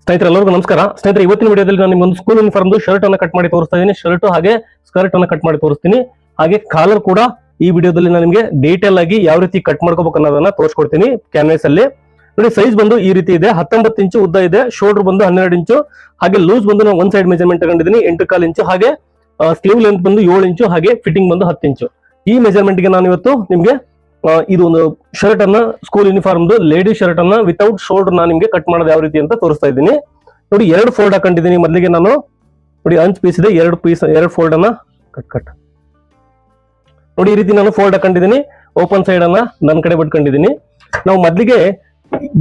ಸ್ನೇಹಿತರೆ ಎಲ್ಲರಿಗೂ ನಮಸ್ಕಾರ. ಸ್ನೇಹಿತರೆ ಇವತ್ತಿನ ವಿಡಿಯೋದಲ್ಲಿ ನಾನು ನಿಮ್ಗೊಂದು ಸ್ಕೂಲ್ ಯೂನಿಫಾರ್ಮ್ ಶರ್ಟ್ ಅನ್ನ ಕಟ್ ಮಾಡಿ ತೋರಿಸ್ತಾ ಇದ್ದೀನಿ. ಶರ್ಟ್ ಹಾಗೆ ಸ್ಕರ್ಟ್ ಅನ್ನ ಕಟ್ ಮಾಡಿ ತೋರಿಸ್ತೀನಿ. ಹಾಗೆ ಕಾಲರ್ ಕೂಡ ಈ ವಿಡಿಯೋದಲ್ಲಿ ನಾನು ನಿಮಗೆ ಡೀಟೇಲ್ ಆಗಿ ಯಾವ ರೀತಿ ಕಟ್ ಮಾಡ್ಕೋಬೇಕು ಅನ್ನೋದನ್ನ ತೋರಿಸ್ಕೊಡ್ತೀನಿ. ಕ್ಯಾನ್ವಾಸ್ ಅಲ್ಲಿ ನೋಡಿ, ಸೈಜ್ ಬಂದು ಈ ರೀತಿ ಇದೆ. 19 ಇಂಚು ಉದ್ದ ಇದೆ. ಶೋಲ್ಡರ್ ಬಂದು 12 ಇಂಚು. ಹಾಗೆ ಲೂಸ್ ಬಂದು ನಾನು ಒಂದ್ ಸೈಡ್ ಮೆಜರ್ಮೆಂಟ್ ತಗೊಂಡಿದ್ದೀನಿ 8.25 ಇಂಚು. ಹಾಗೆ ಸ್ಲೀವ್ ಲೆಂತ್ ಬಂದು 7 ಇಂಚು. ಹಾಗೆ ಫಿಟ್ಟಿಂಗ್ ಬಂದು 10 ಇಂಚು. ಈ ಮೆಜರ್ಮೆಂಟ್ ಗೆ ನಾನು ಇವತ್ತು ನಿಮ್ಗೆ ಇದು ಒಂದು ಶರ್ಟ್ ಅನ್ನ ಸ್ಕೂಲ್ ಯೂನಿಫಾರ್ಮ್ ಲೇಡಿ ಶರ್ಟ್ ಅನ್ನ ವಿತೌಟ್ ಶೋಲ್ಡರ್ ನಾನು ನಿಮ್ಗೆ ಕಟ್ ಮಾಡೋದು ಯಾವ ರೀತಿ ಅಂತ ತೋರಿಸ್ತಾ ಇದ್ದೀನಿ. ನೋಡಿ, 2 ಫೋಲ್ಡ್ ಹಾಕೊಂಡಿದ್ದೀನಿ. ಮೊದಲಿಗೆ ನಾನು ನೋಡಿ ಅಂಚ್ ಪೀಸ್ ಇದೆ, 2 ಫೋಲ್ಡ್ ಅನ್ನ ಕಟ್ ನೋಡಿ ಈ ರೀತಿ ನಾನು ಫೋಲ್ಡ್ ಹಾಕೊಂಡಿದ್ದೀನಿ. ಓಪನ್ ಸೈಡ್ ಅನ್ನ ನನ್ನ ಕಡೆ ಬಿಟ್ಕೊಂಡಿದ್ದೀನಿ. ನಾವು ಮೊದಲಿಗೆ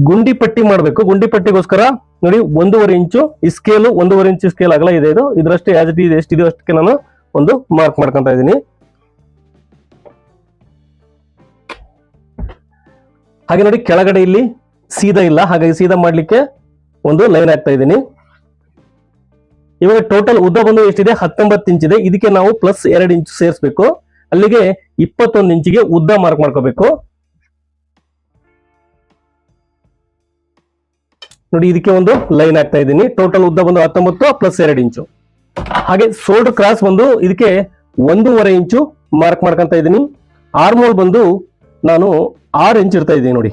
ಗುಂಡಿ ಪಟ್ಟಿ ಮಾಡಬೇಕು. ಗುಂಡಿ ಪಟ್ಟಿಗೋಸ್ಕರ ನೋಡಿ 1.5 ಇಂಚು ಈ ಸ್ಕೇಲು, 1.5 ಇಂಚು ಸ್ಕೇಲ್ ಅಗಲ ಇದೆ. ಇದು ಇದರಷ್ಟೇ ಆಸ್ ಇಟ್ ಇದೆ, ಎಷ್ಟಿದೆ ಅಷ್ಟಕ್ಕೆ ನಾನು ಒಂದು ಮಾರ್ಕ್ ಮಾಡ್ಕೊಂತ ಇದ್ದೀನಿ. ಹಾಗೆ ನೋಡಿ, ಕೆಳಗಡೆ ಇಲ್ಲಿ ಸೀದಾ ಇಲ್ಲ, ಹಾಗಾಗಿ ಸೀದಾ ಮಾಡ್ಲಿಕ್ಕೆ ಒಂದು ಲೈನ್ ಹಾಕ್ತಾ ಇದ್ದೀನಿ. ಇವಾಗ ಟೋಟಲ್ ಉದ್ದ ಬಂದು ಎಷ್ಟಿದೆ? 19 ಇಂಚಿದೆ. ಇದಕ್ಕೆ ನಾವು ಪ್ಲಸ್ 2 ಇಂಚು ಸೇರಿಸಬೇಕು. ಅಲ್ಲಿಗೆ 21 ಇಂಚಿಗೆ ಉದ್ದ ಮಾರ್ಕ್ ಮಾಡ್ಕೋಬೇಕು. ನೋಡಿ, ಇದಕ್ಕೆ ಒಂದು ಲೈನ್ ಹಾಕ್ತಾ ಇದ್ದೀನಿ. ಟೋಟಲ್ ಉದ್ದ ಬಂದು 19 ಪ್ಲಸ್ 2 ಇಂಚು. ಹಾಗೆ ಶೋಲ್ಡರ್ ಕ್ರಾಸ್ ಬಂದು ಇದಕ್ಕೆ 1.5 ಇಂಚು ಮಾರ್ಕ್ ಮಾಡ್ಕೊಂತ ಇದ್ದೀನಿ. ಆರ್ಮೋಲ್ ಬಂದು ನಾನು 6 ಇಂಚ್ ಇರ್ತಾ ಇದ್ದೀನಿ. ನೋಡಿ,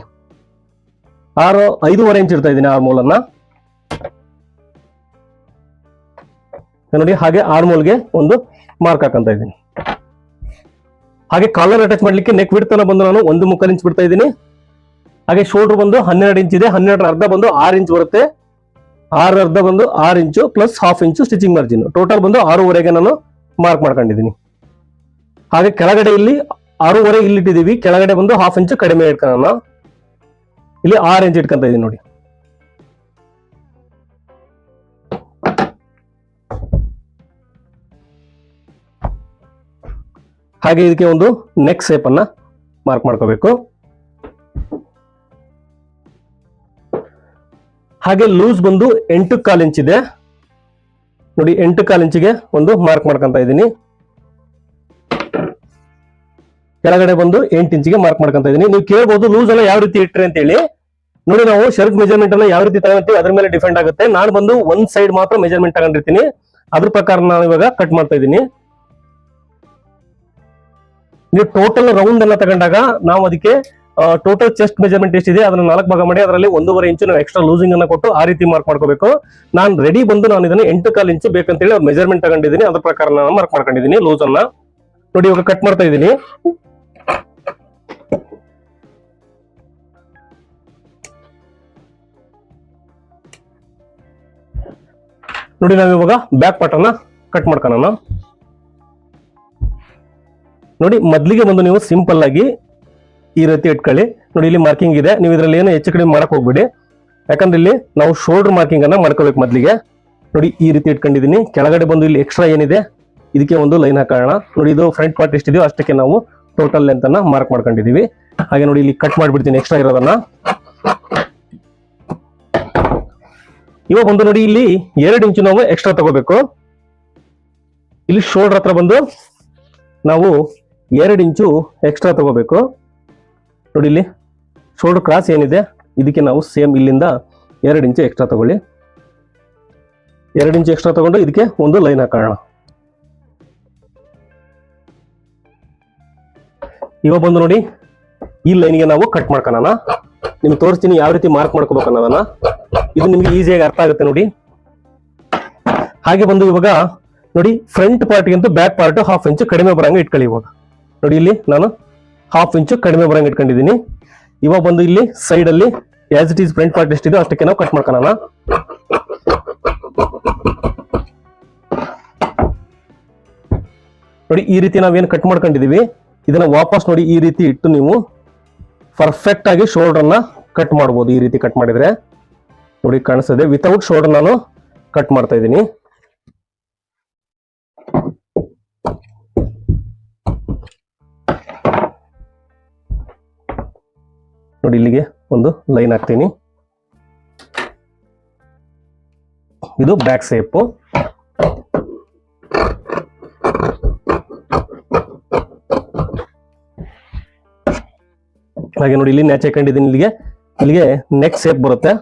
5.5 ಇಂಚ್ ಇರ್ತಾ ಇದ್ದೀನಿ ಆರ್ಮೋಲ್ ಅನ್ನ. ನೋಡಿ, ಹಾಗೆ ಆರ್ಮೋಲ್ಗೆ ಒಂದು ಮಾರ್ಕ್ ಹಾಕಂತ ಇದ್ದೀನಿ. ಹಾಗೆ ಕಾಲರ್ ಅಟ್ಯಾಚ್ ಮಾಡ್ಲಿಕ್ಕೆ ನೆಕ್ ವಿಡ್ತ್ ಅನ್ನ ಬಂದು ನಾನು 1.25 ಇಂಚ್ ಬಿಡ್ತಾ ಇದ್ದೀನಿ. ಹಾಗೆ ಶೋಲ್ಡರ್ ಬಂದು 12 ಇಂಚ್ ಇದೆ. 12 ಅರ್ಧ ಬಂದು 6 ಇಂಚ್ ಬರುತ್ತೆ. 6 ಅರ್ಧ ಬಂದು 6 ಇಂಚು ಪ್ಲಸ್ ಹಾಫ್ ಇಂಚು ಸ್ಟಿಚಿಂಗ್ ಮಾರ್ಜಿನ್. ಟೋಟಲ್ ಬಂದು 6.5ಗೆ ನಾನು ಮಾರ್ಕ್ ಮಾಡ್ಕೊಂಡಿದ್ದೀನಿ. ಹಾಗೆ ಕೆಳಗಡೆ ಇಲ್ಲಿ 6.5 ಇಲ್ಲಿ ಇಟ್ಟಿದ್ದೀವಿ. ಕೆಳಗಡೆ ಬಂದು ಹಾಫ್ ಇಂಚು ಕಡಿಮೆ ಇಟ್ಕೊಳ್ಳೋಣ. ಇಲ್ಲಿ 6 ಇಂಚ್ ಇಟ್ಕೊಂತ ಇದೀನಿ. ನೋಡಿ, ಹಾಗೆ ಇದಕ್ಕೆ ಒಂದು ನೆಕ್ ಶೇಪ್ ಅನ್ನ ಮಾರ್ಕ್ ಮಾಡ್ಕೋಬೇಕು. ಹಾಗೆ ಲೂಸ್ ಬಂದು 8.25 ಇಂಚ್ ಇದೆ. ನೋಡಿ, 8.25 ಇಂಚಿಗೆ ಒಂದು ಮಾರ್ಕ್ ಮಾಡ್ಕೊಂತ ಇದ್ದೀನಿ. ಕೆಳಗಡೆ ಬಂದು 8 ಇಂಚಿಗೆ ಮಾರ್ಕ್ ಮಾಡ್ಕೊಂತ ಇದೀನಿ. ನೀವು ಕೇಳಬಹುದು ಲೂಸ್ ಅನ್ನ ಯಾವ ರೀತಿ ಇಟ್ರಿ ಅಂತ ಹೇಳಿ. ನೋಡಿ, ನಾವು ಶರ್ಟ್ ಮೆಜರ್ಮೆಂಟ್ ಅನ್ನ ಯಾವ ರೀತಿ ತಗೊಂತೀವಿ ಅದ್ರ ಮೇಲೆ ಡಿಪೆಂಡ್ ಆಗುತ್ತೆ. ನಾನು ಬಂದು ಒಂದ್ ಸೈಡ್ ಮಾತ್ರ ಮೆಜರ್ಮೆಂಟ್ ತಗೊಂಡಿರ್ತೀನಿ. ಅದ್ರ ಪ್ರಕಾರ ನಾನು ಇವಾಗ ಕಟ್ ಮಾಡ್ತಾ ಇದ್ದೀನಿ. ನೀವು ಟೋಟಲ್ ರೌಂಡ್ ಅನ್ನ ತಗೊಂಡಾಗ ನಾವು ಅದಕ್ಕೆ ಟೋಟಲ್ ಚೆಸ್ಟ್ ಮೆಜರ್ಮೆಂಟ್ ಎಷ್ಟಿದೆ ಅದನ್ನ 4 ಭಾಗ ಮಾಡಿ ಅದರಲ್ಲಿ 1.5 ಇಂಚು ನಾವು ಎಕ್ಸ್ಟ್ರಾ ಲೂಸಿಂಗ್ ಅನ್ನ ಕೊಟ್ಟು ಆ ರೀತಿ ಮಾರ್ಕ್ ಮಾಡ್ಕೋಬೇಕು. ನಾನು ರೆಡಿ ಬಂದು ನಾನು ಇದನ್ನ 8.25 ಇಂಚು ಬೇಕಂತೇಳಿ ಅವ್ರ ಮೆಜರ್ಮೆಂಟ್ ತಗೊಂಡಿದ್ದೀನಿ. ಅದ್ರ ಪ್ರಕಾರ ನಾನು ಮಾರ್ಕ್ ಮಾಡ್ಕೊಂಡಿದ್ದೀನಿ ಲೂಸ್ ಅನ್ನ. ನೋಡಿ, ಇವಾಗ ಕಟ್ ಮಾಡ್ತಾ ಇದ್ದೀನಿ. ನೋಡಿ, ನಾವು ಇವಾಗ ಬ್ಯಾಕ್ ಪಾರ್ಟ್ ಅನ್ನ ಕಟ್ ಮಾಡ್ಕೊಳ್ಳೋಣ. ನೋಡಿ, ಮೊದಲಿಗೆ ಬಂದು ನೀವು ಸಿಂಪಲ್ ಆಗಿ ಈ ರೀತಿ ಇಟ್ಕೊಳ್ಳಿ. ನೋಡಿ, ಇಲ್ಲಿ ಮಾರ್ಕಿಂಗ್ ಇದೆ. ನೀವು ಇದರಲ್ಲಿ ಏನು ಹೆಚ್ಚು ಕಡಿಮೆ ಮಾಡಕ್ ಹೋಗ್ಬಿಡಿ. ಯಾಕಂದ್ರೆ ಇಲ್ಲಿ ನಾವು ಶೋಲ್ಡರ್ ಮಾರ್ಕಿಂಗ್ ಅನ್ನ ಮಾಡ್ಕೋಬೇಕು ಮೊದಲಿಗೆ. ನೋಡಿ, ಈ ರೀತಿ ಇಟ್ಕೊಂಡಿದ್ದೀನಿ. ಕೆಳಗಡೆ ಬಂದು ಇಲ್ಲಿ ಎಕ್ಸ್ಟ್ರಾ ಏನಿದೆ ಇದಕ್ಕೆ ಒಂದು ಲೈನ್ ಹಾಕೋಣ. ನೋಡಿ, ಇದು ಫ್ರಂಟ್ ಪಾರ್ಟ್ ಎಷ್ಟಿದೆಯೋ ಅಷ್ಟಕ್ಕೆ ನಾವು ಟೋಟಲ್ ಲೆಂತ್ ಅನ್ನ ಮಾರ್ಕ್ ಮಾಡ್ಕೊಂಡಿದೀವಿ. ಹಾಗೆ ನೋಡಿ, ಇಲ್ಲಿ ಕಟ್ ಮಾಡ್ಬಿಡ್ತೀನಿ ಎಕ್ಸ್ಟ್ರಾ ಇರೋದನ್ನ. ಇವಾಗ ಬಂದು ನೋಡಿ, ಇಲ್ಲಿ 2 ಇಂಚು ನಾವು ಎಕ್ಸ್ಟ್ರಾ ತಗೋಬೇಕು. ಇಲ್ಲಿ ಶೋಲ್ಡರ್ ಹತ್ರ ಬಂದು ನಾವು 2 ಇಂಚು ಎಕ್ಸ್ಟ್ರಾ ತಗೋಬೇಕು. ನೋಡಿ, ಇಲ್ಲಿ ಶೋಲ್ಡರ್ ಕ್ರಾಸ್ ಏನಿದೆ ಇದಕ್ಕೆ ನಾವು ಸೇಮ್ ಇಲ್ಲಿಂದ 2 ಇಂಚು ಎಕ್ಸ್ಟ್ರಾ ತಗೊಳ್ಳಿ. 2 ಇಂಚು ಎಕ್ಸ್ಟ್ರಾ ತಗೊಂಡು ಇದಕ್ಕೆ ಒಂದು ಲೈನ್ ಹಾಕೋಣ. ಇವಾಗ ಬಂದು ನೋಡಿ, ಈ ಲೈನ್ಗೆ ನಾವು ಕಟ್ ಮಾಡ್ಕೊಳ್ಳೋಣ. ನಿಮ್ಗೆ ತೋರಿಸ್ತೀನಿ ಯಾವ ರೀತಿ ಮಾರ್ಕ್ ಮಾಡ್ಕೋಬೇಕು ಅನ್ನೋದನ್ನ. ಇದು ನಿಮ್ಗೆ ಈಸಿಯಾಗಿ ಅರ್ಥ ಆಗುತ್ತೆ ನೋಡಿ. ಹಾಗೆ ಬಂದು ಇವಾಗ ನೋಡಿ, ಫ್ರಂಟ್ ಪಾರ್ಟ್ಗಿಂತ ಬ್ಯಾಕ್ ಪಾರ್ಟ್ ಹಾಫ್ ಇಂಚು ಕಡಿಮೆ ಬರಂಗೆ ಇಟ್ಕೊಳ್ಳಿ. ಇವಾಗ ನೋಡಿ, ಇಲ್ಲಿ ನಾನು ಹಾಫ್ ಇಂಚು ಕಡಿಮೆ ಬರಂಗೆ ಇಟ್ಕೊಂಡಿದ್ದೀನಿ. ಇವಾಗ ಬಂದು ಇಲ್ಲಿ ಸೈಡ್ ಅಲ್ಲಿ as it is front part ಎಷ್ಟಿದೆ ಅಷ್ಟಕ್ಕೆ ನಾವು ಕಟ್ ಮಾಡ್ಕೊಳ್ಳೋಣ. ನೋಡಿ, ಈ ರೀತಿ ನಾವೇನು ಕಟ್ ಮಾಡ್ಕೊಂಡಿದೀವಿ ಇದನ್ನ ವಾಪಸ್ ನೋಡಿ ಈ ರೀತಿ ಇಟ್ಟು ನೀವು ಪರ್ಫೆಕ್ಟ್ ಆಗಿ ಶೋಲ್ಡರ್ ಅನ್ನ ಕಟ್ ಮಾಡಬಹುದು. ಈ ರೀತಿ ಕಟ್ ಮಾಡಿದ್ರೆ ನೋಡಿ ಕಾಣಿಸ್ತದೆ. ವಿತೌಟ್ ಶೋಲ್ಡರ್ ನಾನು ಕಟ್ ಮಾಡ್ತಾ ಇದ್ದೀನಿ. ನೋಡಿ, ಇಲ್ಲಿಗೆ ಒಂದು ಲೈನ್ ಹಾಕ್ತೀನಿ. ಇದು ಬ್ಯಾಕ್ ಶೇಪ್. ಹಾಗೆ ನೋಡಿ, ಇಲ್ಲಿ ನ್ಯಾಚ್ ಹಾಕೊಂಡಿದ್ದೀನಿ. ಇಲ್ಲಿಗೆ ನೆಕ್ ಶೇಪ್ ಬರುತ್ತೆ.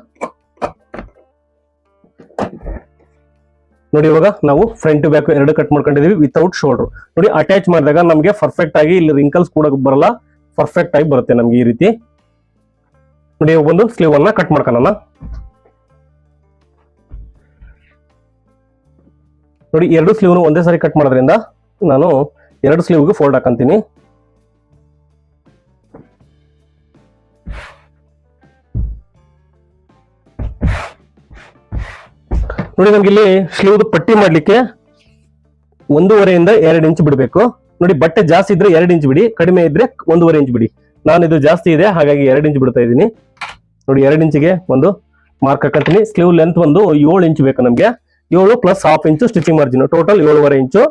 ನೋಡಿ ಇವಾಗ ನಾವು ಫ್ರಂಟ್ ಬ್ಯಾಕ್ ಎರಡು ಕಟ್ ಮಾಡ್ಕೊಂಡಿದೀವಿ ವಿತೌಟ್ ಶೋಲ್ಡರ್. ನೋಡಿ ಅಟ್ಯಾಚ್ ಮಾಡಿದಾಗ ನಮಗೆ ಪರ್ಫೆಕ್ಟ್ ಆಗಿ ಇಲ್ಲಿ ರಿಂಕಲ್ಸ್ ಕೂಡ ಬರಲ್ಲ, ಪರ್ಫೆಕ್ಟ್ ಆಗಿ ಬರುತ್ತೆ ನಮ್ಗೆ ಈ ರೀತಿ. ನೋಡಿ ಒಂದು ಸ್ಲೀವ್ ಅನ್ನ ಕಟ್ ಮಾಡ್ಕೊಳ್ಳೋಣ. ನೋಡಿ ಎರಡು ಸ್ಲೀವ್ ಒಂದೇ ಸಾರಿ ಕಟ್ ಮಾಡೋದ್ರಿಂದ ನಾನು ಎರಡು ಸ್ಲೀವ್ಗೆ ಫೋಲ್ಡ್ ಹಾಕಂತೀನಿ. ನೋಡಿ ನಮ್ಗೆ ಇಲ್ಲಿ ಸ್ಲೀವ್ ಪಟ್ಟಿ ಮಾಡ್ಲಿಕ್ಕೆ 1.5 ಇಂದ 2 ಇಂಚ್ ಬಿಡಬೇಕು. ನೋಡಿ ಬಟ್ಟೆ ಜಾಸ್ತಿ ಇದ್ರೆ 2 ಇಂಚ್ ಬಿಡಿ, ಕಡಿಮೆ ಇದ್ರೆ 1.5 ಇಂಚ್ ಬಿಡಿ. ನಾನು ಇದು ಜಾಸ್ತಿ ಇದೆ ಹಾಗಾಗಿ 2 ಇಂಚ್ ಬಿಡ್ತಾ ಇದ್ದೀನಿ. ನೋಡಿ 2 ಇಂಚಿಗೆ ಒಂದು ಮಾರ್ಕ್ ಹಾಕಂತೀನಿ. ಸ್ಲೀವ್ ಲೆಂತ್ ಒಂದು 7 ಇಂಚ್ ಬೇಕು ನಮ್ಗೆ. 7 ಪ್ಲಸ್ ಹಾಫ್ ಇಂಚು ಸ್ಟಿಚಿಂಗ್ ಮಾರ್ಜಿನ್, ಟೋಟಲ್ 7.5 ಇಂಚು.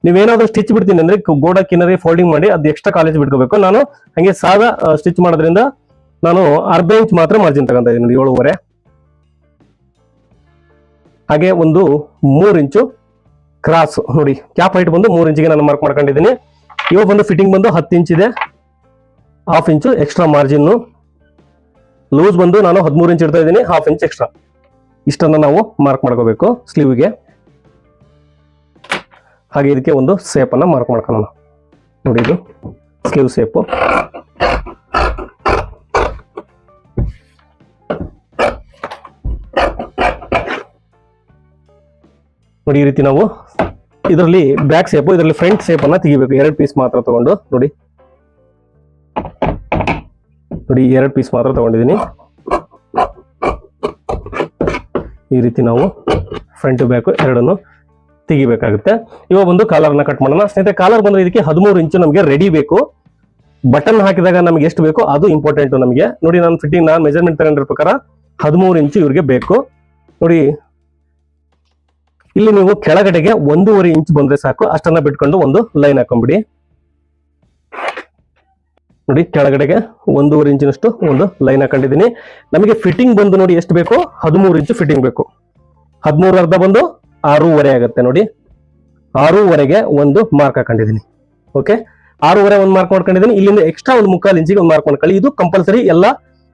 ನೀವೇನಾದ್ರೂ ಸ್ಟಿಚ್ ಬಿಡ್ತೀನಿ ಅಂದ್ರೆ ಗೋಡಕ್ಕೆ ಏನಾದ್ರೆ ಫೋಲ್ಡಿಂಗ್ ಮಾಡಿ ಅದು ಎಕ್ಸ್ಟ್ರಾ ಕಾಲೇಜ್ ಬಿಟ್ಕೋಬೇಕು. ನಾನು ಹಂಗೆ ಸಾದಾ ಸ್ಟಿಚ್ ಮಾಡೋದ್ರಿಂದ ನಾನು ಅರ್ಧ ಇಂಚ್ ಮಾತ್ರ ಮಾರ್ಜಿನ್ ತಗೊಂತ ಇದ್ದೀನಿ. ನೋಡಿ 7.5. ಹಾಗೆ ಒಂದು 3 ಇಂಚು ಕ್ರಾಸ್, ನೋಡಿ ಕ್ಯಾಪ್ ಹೈಟ್ ಬಂದು 3 ಇಂಚಿಗೆ ನಾನು ಮಾರ್ಕ್ ಮಾಡ್ಕೊಂಡಿದ್ದೀನಿ. ಇವಾಗ ಬಂದು ಫಿಟ್ಟಿಂಗ್ ಬಂದು 10 ಇಂಚ್ ಇದೆ, half inch extra margin. Loose ಬಂದು ನಾನು 13 ಇಂಚ್ ಇಡ್ತಾ ಇದ್ದೀನಿ, ಹಾಫ್ ಇಂಚ್ ಎಕ್ಸ್ಟ್ರಾ. ಇಷ್ಟನ್ನ ನಾವು ಮಾರ್ಕ್ ಮಾಡ್ಕೋಬೇಕು ಸ್ಲೀವ್ಗೆ. ಹಾಗೆ ಇದಕ್ಕೆ ಒಂದು ಸೇಪ್ ಅನ್ನ ಮಾರ್ಕ್ ಮಾಡ್ಕೊಳ್ಳೋಣ. ನೋಡಿ ಇದು ಸ್ಲೀವ್ ಸೇಪು. ನೋಡಿ ಈ ರೀತಿ ನಾವು ಇದರಲ್ಲಿ ಬ್ಯಾಕ್ ಸೇಪು, ಇದರಲ್ಲಿ ಫ್ರಂಟ್ ಸೇಪ್ ಅನ್ನ ತೆಗಿಬೇಕು. 2 ಪೀಸ್ ಮಾತ್ರ ತಗೊಂಡು ನೋಡಿ 2 ಪೀಸ್ ಮಾತ್ರ ತಗೊಂಡಿದ್ದೀನಿ. ಈ ರೀತಿ ನಾವು ಫ್ರಂಟ್ ಬ್ಯಾಕ್ ಎರಡನ್ನು ತೆಗಿಬೇಕಾಗುತ್ತೆ. ಇವಾಗ ಒಂದು ಕಾಲರ್ನ ಕಟ್ ಮಾಡೋಣ ಸ್ನೇಹಿತರೆ. ಕಾಲರ್ ಬಂದ್ರೆ ಇದಕ್ಕೆ 13 ಇಂಚು ನಮಗೆ ರೆಡಿ ಬೇಕು. ಬಟನ್ ಹಾಕಿದಾಗ ನಮ್ಗೆ ಎಷ್ಟು ಬೇಕು ಅದು ಇಂಪಾರ್ಟೆಂಟ್ ನಮಗೆ. ನೋಡಿ ನಾನು ಮೆಜರ್ಮೆಂಟ್ ತಗೊಂಡಿರೋ ಪ್ರಕಾರ 13 ಇಂಚು ಇವ್ರಿಗೆ ಬೇಕು. ನೋಡಿ ಇಲ್ಲಿ ನೀವು ಕೆಳಗಡೆಗೆ 1.5 ಇಂಚ್ ಬಂದ್ರೆ ಸಾಕು, ಅಷ್ಟನ್ನ ಬಿಟ್ಕೊಂಡು ಒಂದು ಲೈನ್ ಹಾಕೊಂಡ್ಬಿಡಿ. ನೋಡಿ ಕೆಳಗಡೆಗೆ 1.5 ಇಂಚಿನಷ್ಟು ಒಂದು ಲೈನ್ ಹಾಕೊಂಡಿದ್ದೀನಿ. ನಮಗೆ ಫಿಟ್ಟಿಂಗ್ ಬಂದು ನೋಡಿ ಎಷ್ಟು ಬೇಕು, 13 ಇಂಚು ಫಿಟ್ಟಿಂಗ್ ಬೇಕು. 13 ಅರ್ಧ ಬಂದು 6.5 ಆಗುತ್ತೆ. ನೋಡಿ 6.5ಗೆ ಒಂದು ಮಾರ್ಕ್ ಹಾಕೊಂಡಿದ್ದೀನಿ. ಓಕೆ, 6.5 ಒಂದು ಮಾರ್ಕ್ ಮಾಡ್ಕೊಂಡಿದ್ದೀನಿ. ಇಲ್ಲಿಂದ ಎಕ್ಸ್ಟ್ರಾ ಒಂದು 3/4 ಇಂಚಿಗೆ ಒಂದು ಮಾರ್ಕ್ ಮಾಡ್ಕೊಳ್ಳಿ. ಇದು ಕಂಪಲ್ಸರಿ, ಎಲ್ಲ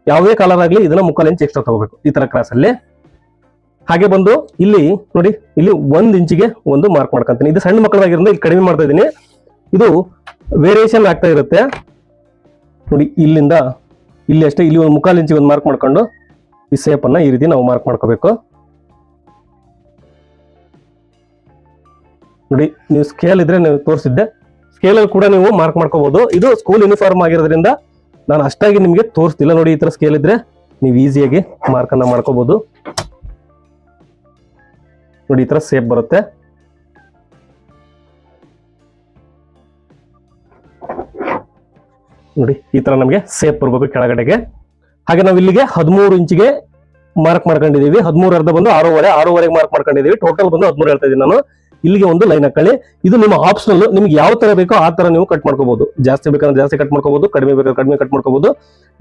ಯಾವುದೇ ಕಲರ್ ಆಗಲಿ ಇದನ್ನ 3/4 ಇಂಚ್ ಎಕ್ಸ್ಟ್ರಾ ತಗೋಬೇಕು ಈ ತರ ಕ್ರಾಸ್ ಅಲ್ಲಿ. ಹಾಗೆ ಬಂದು ಇಲ್ಲಿ ನೋಡಿ ಇಲ್ಲಿ 1 ಇಂಚಿಗೆ ಒಂದು ಮಾರ್ಕ್ ಮಾಡ್ಕೊಂತೀನಿ. ಇದು ಸಣ್ಣ ಮಕ್ಕಳಾಗಿರೋದ್ರಿಂದ ಇಲ್ಲಿ ಕಡಿಮೆ ಮಾಡ್ತಾ ಇದ್ದೀನಿ. ಇದು ವೇರಿಯೇಷನ್ ಆಗ್ತಾ ಇರುತ್ತೆ. ನೋಡಿ ಇಲ್ಲಿಂದ ಇಲ್ಲಿ ಅಷ್ಟೇ, ಇಲ್ಲಿ ಒಂದು 3/4 ಇಂಚಿಗೆ ಒಂದು ಮಾರ್ಕ್ ಮಾಡ್ಕೊಂಡು ಈ ಸೇಪ್ ಅನ್ನ ಈ ರೀತಿ ನಾವು ಮಾರ್ಕ್ ಮಾಡ್ಕೋಬೇಕು. ನೋಡಿ ನೀವು ಸ್ಕೇಲ್ ಇದ್ರೆ ನೀವು ತೋರಿಸಿದ್ದೆ, ಸ್ಕೇಲ್ ಅಲ್ಲಿ ಕೂಡ ನೀವು ಮಾರ್ಕ್ ಮಾಡ್ಕೋಬಹುದು. ಇದು ಸ್ಕೂಲ್ ಯೂನಿಫಾರ್ಮ್ ಆಗಿರೋದ್ರಿಂದ ನಾನು ಅಷ್ಟಾಗಿ ನಿಮ್ಗೆ ತೋರಿಸ್ತಿಲ್ಲ. ನೋಡಿ ಈ ತರ ಸ್ಕೇಲ್ ಇದ್ರೆ ನೀವು ಈಸಿಯಾಗಿ ಮಾರ್ಕ್ ಅನ್ನ ಮಾಡ್ಕೋಬಹುದು. ನೋಡಿ ಈ ತರ ಸೇಪ್ ಬರುತ್ತೆ. ನೋಡಿ ಈ ತರ ನಮಗೆ ಸೇಪ್ ಬರ್ಬೇಕು ಕೆಳಗಡೆಗೆ. ಹಾಗೆ ನಾವು ಇಲ್ಲಿಗೆ 13 ಇಂಚಿಗೆ ಮಾರ್ಕ್ ಮಾಡ್ಕೊಂಡಿದೀವಿ. 13 ಅರ್ಧ ಬಂದು 6.5, 6.5ಗೆ ಮಾರ್ಕ್ ಮಾಡ್ಕೊಂಡಿದೀವಿ. ಟೋಟಲ್ ಬಂದು 13 ಹೇಳ್ತಾ ಇದ್ದೀನಿ ನಾನು. ಇಲ್ಲಿಗೆ ಒಂದು ಲೈನ್ ಹಾಕೊಳ್ಳಿ. ಇದು ನಿಮ್ಮ ಆಪ್ಷನಲ್, ನಿಮ್ಗೆ ಯಾವ ತರ ಬೇಕೋ ಆ ತರ ನೀವು ಕಟ್ ಮಾಡ್ಕೋಬಹುದು. ಜಾಸ್ತಿ ಬೇಕಂದ್ರೆ ಜಾಸ್ತಿ ಕಟ್ ಮಾಡ್ಕೋಬಹುದು, ಕಡಿಮೆ ಬೇಕಾದ್ರೆ ಕಡಿಮೆ ಕಟ್ ಮಾಡ್ಕೋಬಹುದು.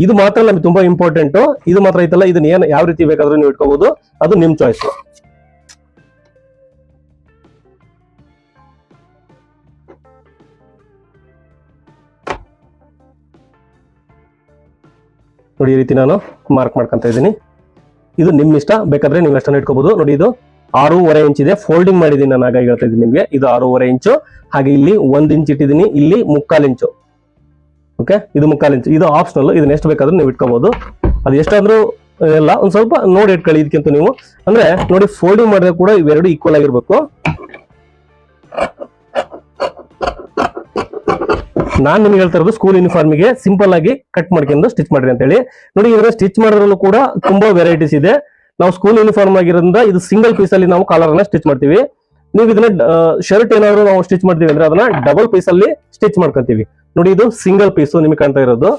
ಇದು ಮಾತ್ರ ನಮ್ಗೆ ತುಂಬಾ ಇಂಪಾರ್ಟೆಂಟ್. ಇದು ಮಾತ್ರ ಐತಲ್ಲ, ಇದನ್ನ ಏನ್ ಯಾವ ರೀತಿ ಬೇಕಾದ್ರೂ ನೀವು ಇಟ್ಕೋಬಹುದು, ಅದು ನಿಮ್ ಚಾಯ್ಸ್. ನೋಡಿ ಈ ರೀತಿ ನಾನು ಮಾರ್ಕ್ ಮಾಡ್ಕೊಂತ ಇದ್ದೀನಿ. ಇದು ನಿಮ್ ಇಷ್ಟ, ಬೇಕಾದ್ರೆ ನೀವು ಅಷ್ಟನ್ನ ಇಟ್ಕೋಬಹುದು. ನೋಡಿ ಇದು 6.5 ಇಂಚ್ ಇದೆ, ಫೋಲ್ಡಿಂಗ್ ಮಾಡಿದ್ದೀನಿ ನಾನು, ಹಾಗಾಗಿ ಹೇಳ್ತಾ ಇದ್ದೀನಿ ನಿಮ್ಗೆ. ಇದು 6.5 ಇಂಚು. ಹಾಗೆ ಇಲ್ಲಿ 1 ಇಂಚ್ ಇಟ್ಟಿದ್ದೀನಿ, ಇಲ್ಲಿ 3/4 ಇಂಚು. ಓಕೆ, ಇದು 3/4 ಇಂಚು. ಇದು ಆಪ್ಷನಲ್, ಇದನ್ನ ಎಷ್ಟು ಬೇಕಾದ್ರೂ ನೀವು ಇಟ್ಕೋಬಹುದು. ಅದು ಎಷ್ಟಾದ್ರೂ ಎಲ್ಲ ಒಂದ್ ಸ್ವಲ್ಪ ನೋಡಿ ಇಟ್ಕೊಳ್ಳಿ. ಇದಕ್ಕಿಂತ ನೀವು ಅಂದ್ರೆ ನೋಡಿ ಫೋಲ್ಡಿಂಗ್ ಮಾಡಿದ್ರೆ ಕೂಡ ಇವೆರಡು ಈಕ್ವಲ್ ಆಗಿರ್ಬೇಕು. ನಾನ್ ನಿಮ್ಗೆ ಹೇಳ್ತಾ ಇರೋದು ಸ್ಕೂಲ್ ಯೂನಿಫಾರ್ಮಿಗೆ ಸಿಂಪಲ್ ಆಗಿ ಕಟ್ ಮಾಡ್ಕೊಂಡು ಸ್ಟಿಚ್ ಮಾಡ್ರಿ ಅಂತ ಹೇಳಿ. ನೋಡಿ ಇವಾಗ ಸ್ಟಿಚ್ ಮಾಡೋದ್ರಲ್ಲೂ ಕೂಡ ತುಂಬಾ ವೆರೈಟೀಸ್ ಇದೆ. ನಾವು ಸ್ಕೂಲ್ ಯೂನಿಫಾರ್ಮ್ ಆಗಿರೋದ್ರಿಂದ ಇದು ಸಿಂಗಲ್ ಪೀಸ್ ಅಲ್ಲಿ ನಾವು ಕಾಲರ್ ಅನ್ನ ಸ್ಟಿಚ್ ಮಾಡ್ತೀವಿ. ನೀವು ಇದನ್ನ ಶರ್ಟ್ ಏನಾದ್ರು ನಾವು ಸ್ಟಿಚ್ ಮಾಡ್ತೀವಿ ಅಂದ್ರೆ ಅದನ್ನ ಡಬಲ್ ಪೀಸ್ ಅಲ್ಲಿ ಸ್ಟಿಚ್ ಮಾಡ್ಕೊಂತೀವಿ. ನೋಡಿ ಇದು ಸಿಂಗಲ್ ಪೀಸ್ ನಿಮಗೆ ಕಾಣ್ತಾ ಇರೋದು.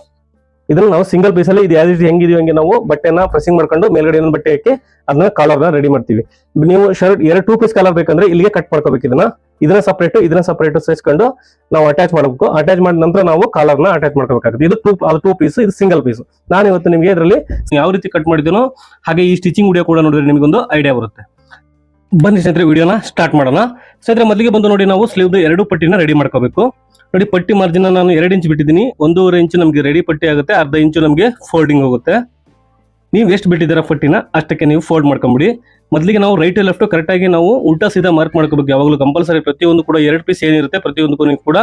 ಇದನ್ನ ನಾವು ಸಿಂಗಲ್ ಪೀಸ್ ಅಲ್ಲಿ ಇದು ಯಾವ ರೀತಿ ಹೆಂಗಿದೀವಿ ಹಂಗೆ ನಾವು ಬಟ್ಟೆನ ಪ್ರೆಸಿಂಗ್ ಮಾಡ್ಕೊಂಡು ಮೇಲ್ಗಡೆ ಇನ್ನೊಂದು ಬಟ್ಟೆ ಹಾಕಿ ಅದನ್ನ ಕಾಲರ್ನ ರೆಡಿ ಮಾಡ್ತೀವಿ. ನೀವು ಶರ್ಟ್ 2 ಪೀಸ್ ಕಾಲರ್ ಬೇಕಂದ್ರೆ ಇಲ್ಲಿಗೆ ಕಟ್ ಮಾಡ್ಕೋಬೇಕು. ಇದನ್ನ ಸಪರೇಟ್ ಸೇರಿಸ್ಕೊಂಡು ನಾವು ಅಟ್ಯಾಚ್ ಮಾಡಬೇಕು. ಅಟ್ಯಾಚ್ ಮಾಡಿದ ನಂತರ ನಾವು ಕಾಲರ್ನ ಅಟ್ಯಾಚ್ ಮಾಡ್ಕೋಬೇಕಾಗುತ್ತೆ. ಇದು 2 ಪೀಸ್, ಇದು ಸಿಂಗಲ್ ಪೀಸ್. ನಾನು ಇವತ್ತು ನಿಮಗೆ ಇದರಲ್ಲಿ ಯಾವ ರೀತಿ ಕಟ್ ಮಾಡಿದ್ದೀನೋ ಹಾಗೆ ಈ ಸ್ಟಿಚಿಂಗ್ ವಿಡಿಯೋ ಕೂಡ ನೋಡಿದ್ರೆ ನಿಮಗೊಂದು ಐಡಿಯಾ ಬರುತ್ತೆ. ಬನ್ನಿ ಸ್ನೇಹಿತರೆ ವಿಡಿಯೋನ ಸ್ಟಾರ್ಟ್ ಮಾಡೋಣ. ಸ್ನೇಹಿತರೆ ಮೊದಲಿಗೆ ಬಂದು ನೋಡಿ ನಾವು ಸ್ಲೀವ್ 2 ಪಟ್ಟಿನ ರೆಡಿ ಮಾಡ್ಕೋಬೇಕು. ನೋಡಿ ಪಟ್ಟಿ ಮಾರ್ಜಿನ್ ನಾನು 2 ಇಂಚ್ ಬಿಟ್ಟಿದ್ದೀನಿ. 1.5 ಇಂಚು ನಮಗೆ ರೆಡಿ ಪಟ್ಟಿ ಆಗುತ್ತೆ, ಅರ್ಧ ಇಂಚು ನಮಗೆ ಫೋಲ್ಡಿಂಗ್ ಹೋಗುತ್ತೆ. ನೀವು ಎಷ್ಟು ಬಿಟ್ಟಿದ್ದೀರಾ ಪಟ್ಟಿನ ಅಷ್ಟಕ್ಕೆ ನೀವು ಫೋಲ್ಡ್ ಮಾಡ್ಕೊಂಬಿಡಿ. ಮೊದಲಿಗೆ ನಾವು ರೈಟ್ ಲೆಫ್ಟ್ ಕರೆಕ್ಟಾಗಿ ನಾವು ಉಲ್ಟಾ ಸೀದಾ ಮಾರ್ಕ್ ಮಾಡ್ಕೋಬೇಕು. ಯಾವಾಗಲೂ ಕಂಪಲ್ಸರಿ ಪ್ರತಿಯೊಂದು ಕೂಡ 2 ಪೀಸ್ ಏನಿರುತ್ತೆ ಪ್ರತಿಯೊಂದಕ್ಕೂ ನೀವು ಕೂಡ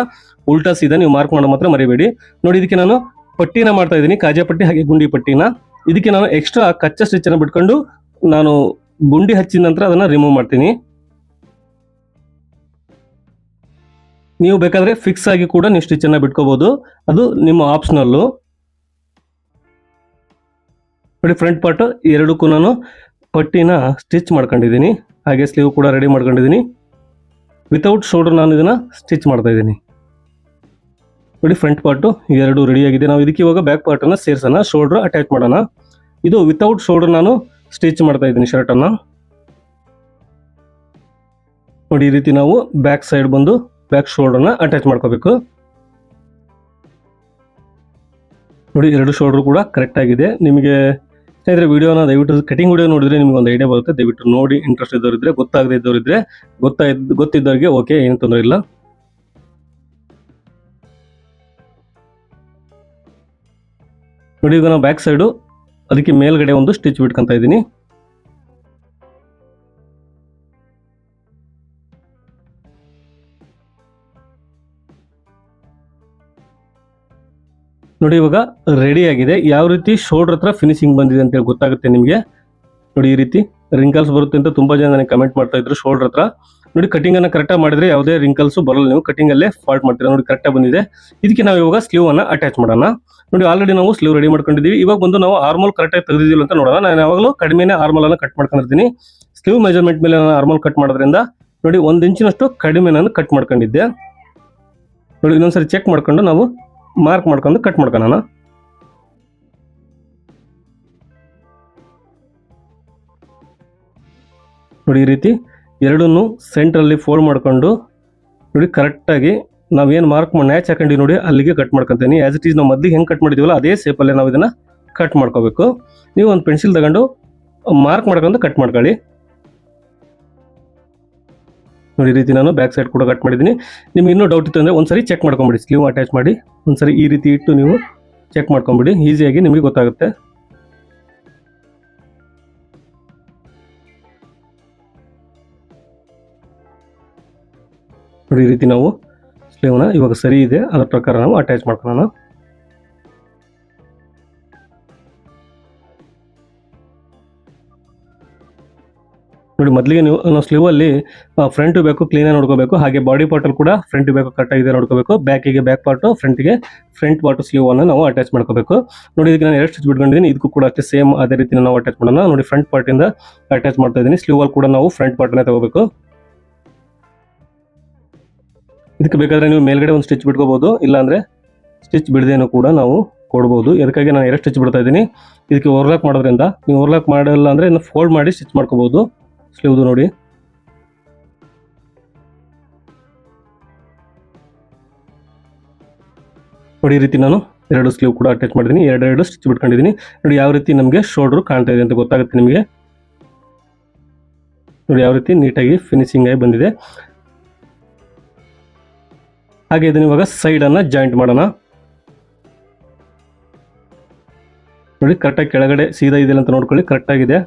ಉಲ್ಟಾ ಸೀದಾ ನೀವು ಮಾರ್ಕ್ ಮಾಡೋ ಮಾತ್ರ ಮರಿಬೇಡಿ. ನೋಡಿ, ಇದಕ್ಕೆ ನಾನು ಪಟ್ಟಿನ ಮಾಡ್ತಾ ಇದ್ದೀನಿ, ಕಾಜಾ ಪಟ್ಟಿ ಹಾಗೆ ಗುಂಡಿ ಪಟ್ಟಿನ. ಇದಕ್ಕೆ ನಾನು ಎಕ್ಸ್ಟ್ರಾ ಕಚ್ಚಾ ಸ್ಟಿಚ್ ಅನ್ನು ಬಿಟ್ಕೊಂಡು ನಾನು ಗುಂಡಿ ಹಚ್ಚಿದ ನಂತರ ಅದನ್ನ ರಿಮೂವ್ ಮಾಡ್ತೀನಿ. ನೀವು ಬೇಕಾದ್ರೆ ಫಿಕ್ಸ್ ಆಗಿ ಕೂಡ ನೀವು ಸ್ಟಿಚ್ ಅನ್ನ ಬಿಟ್ಕೋಬಹುದು, ಅದು ನಿಮ್ಮ ಆಪ್ಷನಲ್ಲು. ನೋಡಿ, ಫ್ರಂಟ್ ಪಾರ್ಟ್ ಎರಡಕ್ಕೂ ನಾನು ಪಟ್ಟಿನ ಸ್ಟಿಚ್ ಮಾಡ್ಕೊಂಡಿದ್ದೀನಿ, ಹಾಗೆ ಸ್ಲೀವ್ ಕೂಡ ರೆಡಿ ಮಾಡ್ಕೊಂಡಿದ್ದೀನಿ. ವಿತೌಟ್ ಶೋಲ್ಡರ್ ನಾನು ಇದನ್ನ ಸ್ಟಿಚ್ ಮಾಡ್ತಾ ಇದ್ದೀನಿ. ನೋಡಿ, ಫ್ರಂಟ್ ಪಾರ್ಟು ಎರಡು ರೆಡಿ ಆಗಿದೆ. ನಾವು ಇದಕ್ಕೆ ಇವಾಗ ಬ್ಯಾಕ್ ಪಾರ್ಟನ್ನು ಸೇರಿಸೋಣ, ಶೋಲ್ಡರ್ ಅಟ್ಯಾಚ್ ಮಾಡೋಣ. ಇದು ವಿತೌಟ್ ಶೋಲ್ಡರ್ ನಾನು ಸ್ಟಿಚ್ ಮಾಡ್ತಾ ಇದ್ದೀನಿ ಶರ್ಟನ್ನು. ನೋಡಿ, ಈ ರೀತಿ ನಾವು ಬ್ಯಾಕ್ ಸೈಡ್ ಬಂದು ಬ್ಯಾಕ್ ಶೋಲ್ಡರ್ನ ಅಟ್ಯಾಚ್ ಮಾಡ್ಕೋಬೇಕು. ನೋಡಿ, ಎರಡು ಶೋಲ್ಡರ್ ಕೂಡ ಕರೆಕ್ಟ್ ಆಗಿದೆ. ನಿಮಗೆ ಸ್ನೇಹಿತರೆ ವಿಡಿಯೋನ ದಯವಿಟ್ಟು ಕಟಿಂಗ್ ವಿಡಿಯೋ ನೋಡಿದ್ರೆ ನಿಮ್ಗೆ ಒಂದು ಐಡಿಯಾ ಬರುತ್ತೆ. ದಯವಿಟ್ಟು ನೋಡಿ, ಇಂಟ್ರೆಸ್ಟ್ ಇದ್ದವರಿದ್ರೆ, ಗೊತ್ತಾಗದೇ ಇದ್ದವರಿದ್ರೆ, ಗೊತ್ತಿದ್ದವ್ರಿಗೆ ಓಕೆ, ಏನು ತೊಂದರೆ ಇಲ್ಲ. ನೋಡಿ, ಈಗ ನಾನು ಬ್ಯಾಕ್ ಸೈಡು ಅದಕ್ಕೆ ಮೇಲ್ಗಡೆ ಒಂದು ಸ್ಟಿಚ್ ಬಿಟ್ಕೊಂತ ಇದ್ದೀನಿ. ನೋಡಿ, ಇವಾಗ ರೆಡಿ ಆಗಿದೆ. ಯಾವ ರೀತಿ ಶೋಲ್ಡರ್ ಹತ್ರ ಫಿನಿಶಿಂಗ್ ಬಂದಿದೆ ಅಂತ ಹೇಳಿ ಗೊತ್ತಾಗುತ್ತೆ ನಿಮಗೆ. ನೋಡಿ, ಈ ರೀತಿ ರಿಂಕಲ್ಸ್ ಬರುತ್ತೆ ಅಂತ ತುಂಬಾ ಜನ ನನಗೆ ಕಮೆಂಟ್ ಮಾಡ್ತಾ ಇದ್ರು ಶೋಲ್ಡರ್ ಹತ್ರ. ನೋಡಿ, ಕಟಿಂಗ್ ಅನ್ನ ಕರೆಕ್ಟಾಗಿ ಮಾಡಿದ್ರೆ ಯಾವುದೇ ರಿಂಕಲ್ಸ್ ಬರಲ್ಲ, ನೀವು ಕಟಿಂಗ್ ಅಲ್ಲೇ ಫಾಲ್ಟ್ ಮಾಡ್ತೀರಾ. ನೋಡಿ, ಕರೆಕ್ಟಾಗಿ ಬಂದಿದೆ. ಇದಕ್ಕೆ ನಾವು ಇವಾಗ ಸ್ಲೀವ್ ಅನ್ನ ಅಟ್ಯಾಚ್ ಮಾಡೋಣ. ನೋಡಿ, ಆಲ್ರೆಡಿ ನಾವು ಸ್ಲೀವ್ ರೆಡಿ ಮಾಡ್ಕೊಂಡಿದ್ದೀವಿ. ಇವಾಗ ಬಂದು ನಾವು ಆರ್ಮೋಲ್ ಕರೆಕ್ಟಾಗಿ ತೆಗೆದಿದ್ದೀವಿ ಅಂತ ನೋಡೋಣ. ನಾನು ಯಾವಾಗಲೂ ಕಡಿಮೆನೇ ಆರ್ಮೋಲ್ ಅನ್ನ ಕಟ್ ಮಾಡ್ಕೊಂಡಿರ್ತೀನಿ. ಸ್ಲೀವ್ ಮೆಜರ್ಮೆಂಟ್ ಮೇಲೆ ನಾನು ಆರ್ಮೋಲ್ ಕಟ್ ಮಾಡೋದ್ರಿಂದ ನೋಡಿ 1 ಇಂಚಿನಷ್ಟು ಕಡಿಮೆ ನಾನು ಕಟ್ ಮಾಡ್ಕೊಂಡಿದ್ದೆ. ನೋಡಿ, ಇನ್ನೊಂದ್ಸರಿ ಚೆಕ್ ಮಾಡ್ಕೊಂಡು ನಾವು ಮಾರ್ಕ್ ಮಾಡ್ಕೊಂಡು ಕಟ್ ಮಾಡ್ಕೊಳ್ಳೋಣ. ನೋಡಿ, ಈ ರೀತಿ ಎರಡನ್ನೂ ಸೆಂಟ್ರಲ್ಲಿ ಫೋಲ್ಡ್ ಮಾಡ್ಕೊಂಡು ನೋಡಿ ಕರೆಕ್ಟಾಗಿ ನಾವೇನು ಮಾರ್ಕ್ ನ್ಯಾಚ್ ಹಾಕೊಂಡಿವಿ ನೋಡಿ ಅಲ್ಲಿಗೆ ಕಟ್ ಮಾಡ್ಕೊತೀನಿ. ಆಸ್ ಇಟ್ ಈಸ್ ನಾವು ಮೊದಲಿಗೆ ಹೆಂಗೆ ಕಟ್ ಮಾಡಿದ್ದೀವಲ್ಲ ಅದೇ ಸೇಪಲ್ಲೇ ನಾವು ಇದನ್ನು ಕಟ್ ಮಾಡ್ಕೋಬೇಕು. ನೀವು ಒಂದು ಪೆನ್ಸಿಲ್ ತಗೊಂಡು ಮಾರ್ಕ್ ಮಾಡ್ಕೊಂಡು ಕಟ್ ಮಾಡ್ಕೊಳ್ಳಿ. ನೋಡಿ, ಈ ರೀತಿ ನಾನು ಬ್ಯಾಕ್ ಸೈಡ್ ಕೂಡ ಕಟ್ ಮಾಡಿದ್ದೀನಿ. ನಿಮ್ಗೆ ಇನ್ನೂ ಡೌಟ್ ಇತ್ತು ಅಂದರೆ ಒಂದ್ಸರಿ ಚೆಕ್ ಮಾಡ್ಕೊಂಬಿಡಿ, ಸ್ಲೀವ್ ಅಟ್ಯಾಚ್ ಮಾಡಿ ಒಂದ್ಸರಿ ಈ ರೀತಿ ಇಟ್ಟು ನೀವು ಚೆಕ್ ಮಾಡ್ಕೊಂಬಿಡಿ, ಈಸಿಯಾಗಿ ನಿಮಗೆ ಗೊತ್ತಾಗುತ್ತೆ. ನೋಡಿ, ಈ ರೀತಿ ನಾವು ಸ್ಲೀವ್ನ ಇವಾಗ ಸರಿ ಇದೆ, ಅದರ ಪ್ರಕಾರ ನಾವು ಅಟ್ಯಾಚ್ ಮಾಡ್ಕೊಳ್ಳೋಣ. ನೋಡಿ, ಮೊದಲಿಗೆ ನಾವು ಸ್ಲೀವಲ್ಲಿ ಫ್ರಂಟ್ ಬೇಕು ಕ್ಲೀನಾಗಿ ನೋಡ್ಕೋಬೇಕು, ಹಾಗೆ ಬಾಡಿ ಪಾರ್ಟಲ್ಲಿ ಕೂಡ ಫ್ರಂಟ್ ಬೇಕು ಕರೆಕ್ಟಾಗಿದೆ ನೋಡ್ಕೋಬೇಕು. ಬ್ಯಾಕಿಗೆ ಬ್ಯಾಕ್ ಪಾರ್ಟು, ಫ್ರಂಟಿಗೆ ಫ್ರಂಟ್ ಪಾರ್ಟು ಸ್ಲೀವನ್ನು ನಾವು ಅಟ್ಯಾಚ್ ಮಾಡ್ಕೋಬೇಕು. ನೋಡಿ, ಇದಕ್ಕೆ ನಾನು 2 ಸ್ಟಿಚ್ ಬಿಟ್ಕೊಂಡಿದ್ದೀನಿ. ಇದಕ್ಕೂ ಕೂಡ ಅಷ್ಟೇ ಸೇಮ್ ಅದೇ ರೀತಿ ನಾವು ಅಟ್ಯಾಚ್ ಮಾಡೋಣ. ನೋಡಿ, ಫ್ರಂಟ್ ಪಾರ್ಟಿಂದ ಅಟ್ಯಾಚ್ ಮಾಡ್ತಾ ಇದ್ದೀನಿ. ಸ್ಲೀವಲ್ಲಿ ಕೂಡ ನಾವು ಫ್ರಂಟ್ ಪಾರ್ಟನ್ನೇ ತಗೋಬೇಕು. ಇದಕ್ಕೆ ಬೇಕಾದರೆ ನೀವು ಮೇಲ್ಗಡೆ ಒಂದು ಸ್ಟಿಚ್ ಬಿಟ್ಕೋಬಹುದು, ಇಲ್ಲಾಂದರೆ ಸ್ಟಿಚ್ ಬಿಡದೇನೂ ಕೂಡ ನಾವು ಕೊಡ್ಬೋದು. ಅದಕ್ಕಾಗಿ ನಾನು 2 ಸ್ಟಿಚ್ ಬಿಡ್ತಾ ಇದ್ದೀನಿ. ಇದಕ್ಕೆ ಓವರ್ಲಾಕ್ ಮಾಡೋದ್ರಿಂದ, ನೀವು ಓವರ್ಲಾಕ್ ಮಾಡಲ್ಲ ಅಂದರೆ ಇನ್ನು ಫೋಲ್ಡ್ ಮಾಡಿ ಸ್ಟಿಚ್ ಮಾಡ್ಕೋಬಹುದು ಸ್ಲೀವ್ದು. ನೋಡಿ, ಈ ರೀತಿ ನಾನು 2 ಸ್ಲೀವ್ ಕೂಡ ಅಟ್ಯಾಚ್ ಮಾಡಿದ್ದೀನಿ, 2 ಸ್ಟಿಚ್ ಬಿಟ್ಕೊಂಡಿದ್ದೀನಿ. ನೋಡಿ, ಯಾವ ರೀತಿ ನಮಗೆ ಶೋಲ್ಡರ್ ಕಾಣ್ತಾ ಇದೆ ಅಂತ ಗೊತ್ತಾಗುತ್ತೆ ನಿಮಗೆ. ನೋಡಿ, ಯಾವ ರೀತಿ ನೀಟಾಗಿ ಫಿನಿಶಿಂಗ್ ಆಗಿ ಬಂದಿದೆ. ಹಾಗೆ ಇದನ್ನ ಇವಾಗ ಸೈಡ್ ಅನ್ನ ಜಾಯಿಂಟ್ ಮಾಡೋಣ. ನೋಡಿ, ಕರೆಕ್ಟಾಗಿ ಕೆಳಗಡೆ ಸೀದಾ ಇದೆ ಅಂತ ನೋಡ್ಕೊಳ್ಳಿ, ಕರೆಕ್ಟಾಗಿದೆ.